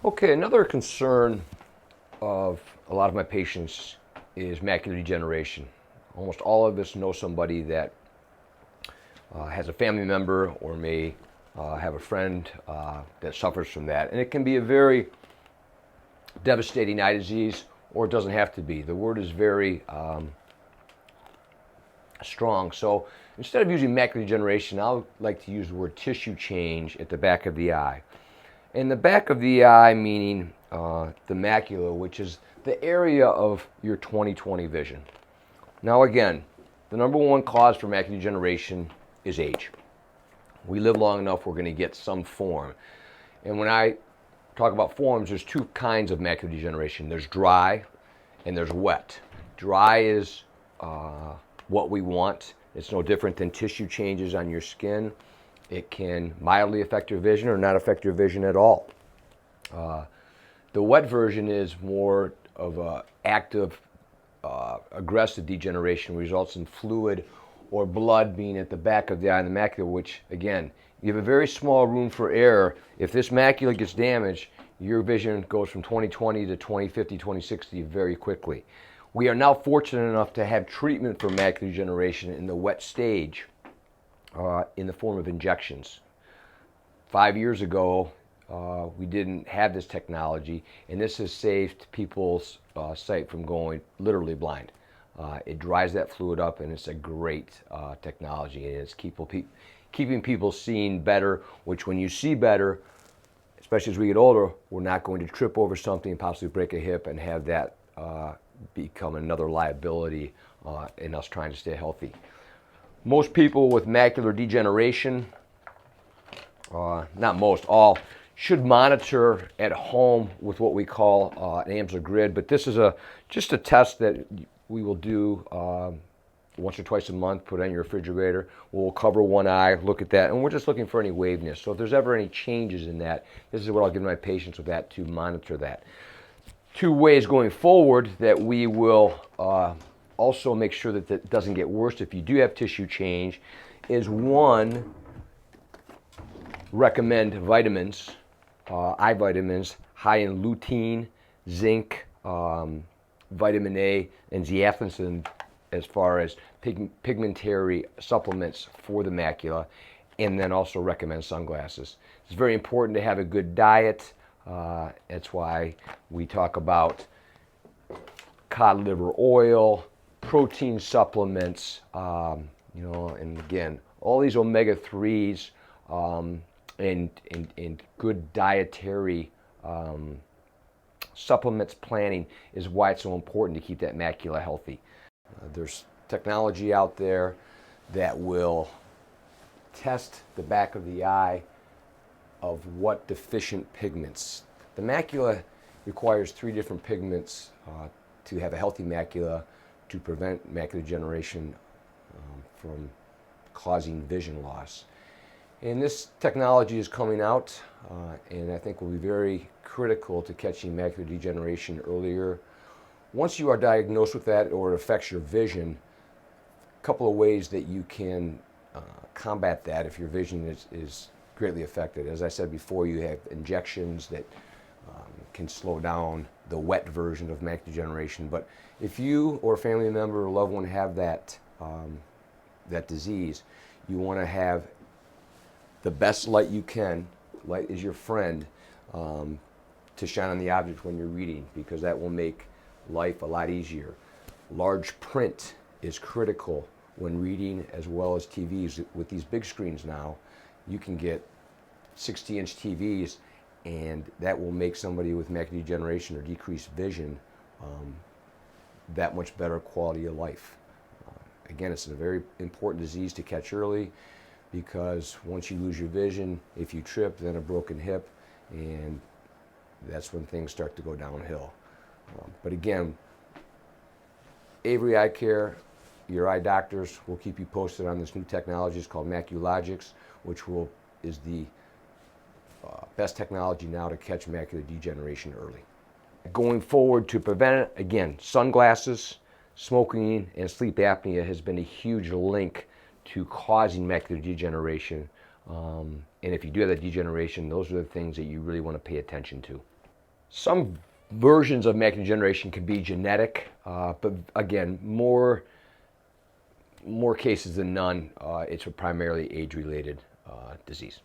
Okay, another concern of a lot of my patients is macular degeneration. Almost all of us know somebody that has a family member or may have a friend that suffers from that. And it can be a very devastating eye disease, or it doesn't have to be. The word is very strong. So instead of using macular degeneration, I like to use the word tissue change at the back of the eye. In the back of the eye, meaning the macula, which is the area of your 20/20 vision. Now again, the number one cause for macular degeneration is age. We live long enough, we're going to get some form. And when I talk about forms, there's two kinds of macular degeneration. There's dry and there's wet. Dry is what we want. It's no different than tissue changes on your skin. It can mildly affect your vision or not affect your vision at all. The wet version is more of an active, aggressive degeneration, results in fluid or blood being at the back of the eye and the macula, which, again, you have a very small room for error. If this macula gets damaged, your vision goes from 20/20 to 20/50, 20/60 very quickly. We are now fortunate enough to have treatment for macular degeneration in the wet stage in the form of injections. 5 years ago, we didn't have this technology, and this has saved people's sight from going literally blind. It dries that fluid up, and it's a great technology, and it's keeping people seeing better, which when you see better, especially as we get older, we're not going to trip over something and possibly break a hip and have that become another liability in us trying to stay healthy. Most people with macular degeneration, not most, all, should monitor at home with what we call an Amsler grid, but this is just a test that we will do once or twice a month, put it on your refrigerator. We'll cover one eye, look at that, and we're just looking for any waviness. So if there's ever any changes in that, this is what I'll give my patients with that to monitor that. Two ways going forward that we will also make sure that that doesn't get worse if you do have tissue change is, one, recommend vitamins, eye vitamins, high in lutein, zinc, vitamin A, and zeaxanthin as far as pigmentary supplements for the macula, and then also recommend sunglasses. It's very important to have a good diet. That's why we talk about cod liver oil, protein supplements, and again, all these omega-3s and good dietary supplements planning is why it's so important to keep that macula healthy. There's technology out there that will test the back of the eye of what deficient pigments. The macula requires 3 different pigments to have a healthy macula to prevent macular degeneration from causing vision loss. And this technology is coming out, and I think will be very critical to catching macular degeneration earlier. Once you are diagnosed with that or it affects your vision, a couple of ways that you can combat that if your vision is greatly affected. As I said before, you have injections that can slow down the wet version of macular degeneration. But if you or a family member or loved one have that disease, you want to have the best light you can. Light is your friend, to shine on the object when you're reading, because that will make life a lot easier. Large print is critical when reading, as well as TVs. With these big screens now, you can get 60-inch TVs, and that will make somebody with macular degeneration or decreased vision that much better quality of life. Again, it's a very important disease to catch early, because once you lose your vision, if you trip, then a broken hip, and that's when things start to go downhill. But again, Avery Eye Care, your eye doctors, will keep you posted on this new technology. It's called Maculogics, which is the best technology now to catch macular degeneration early. Going forward, to prevent it, again, sunglasses, smoking, and sleep apnea has been a huge link to causing macular degeneration. And if you do have that degeneration, those are the things that you really want to pay attention to. Some versions of macular degeneration can be genetic, but again, more cases than none, it's a primarily age-related disease.